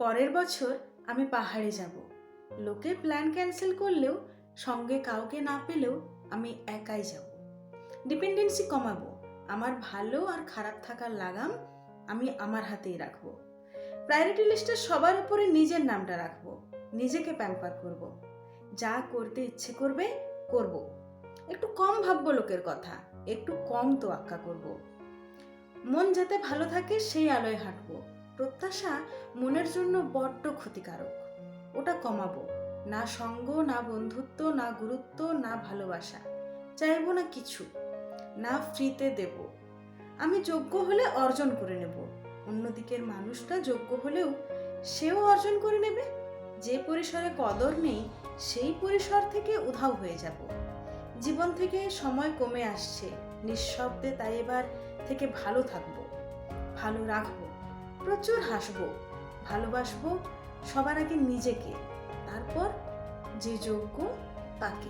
পরের বছর আমি পাহাড়ে যাব। লোকে প্ল্যান ক্যান্সেল করলেও, সঙ্গে কাউকে না পেলেও আমি একাই যাব। ডিপেন্ডেন্সি কমাবো। আমার ভালো আর খারাপ থাকার লাগাম আমি আমার হাতেই রাখবো। প্রায়োরিটি লিস্টে সবার উপরে নিজের নামটা রাখবো। নিজেকে প্যাম্পার করব। যা করতে ইচ্ছে করবে করব। একটু কম ভাববো লোকের কথা, একটু কম তোয়াক্কা করব। মন যাতে ভালো থাকে সেই আলোয় হাঁটবো। প্রত্যাশা মনের জন্য বড্ড ক্ষতিকারক, ওটা কমাবো। না সঙ্গ, না বন্ধুত্ব, না গুরুত্ব, না ভালোবাসা চাইবো না কিছু, না ফ্রিতে দেব। আমি যোগ্য হলে অর্জন করে নেব, অন্যদিকের মানুষটা যোগ্য হলেও সেও অর্জন করে নেবে। যে পরিসরে কদর নেই সেই পরিসর থেকে উধাও হয়ে যাব। জীবন থেকে সময় কমে আসছে নিঃশব্দে, তাই এবার থেকে ভালো থাকবো, ভালো রাখবো, প্রচুর হাসবো, ভালোবাসবো সবার আগে নিজেকে, তারপর যে যোগ্য তাকে।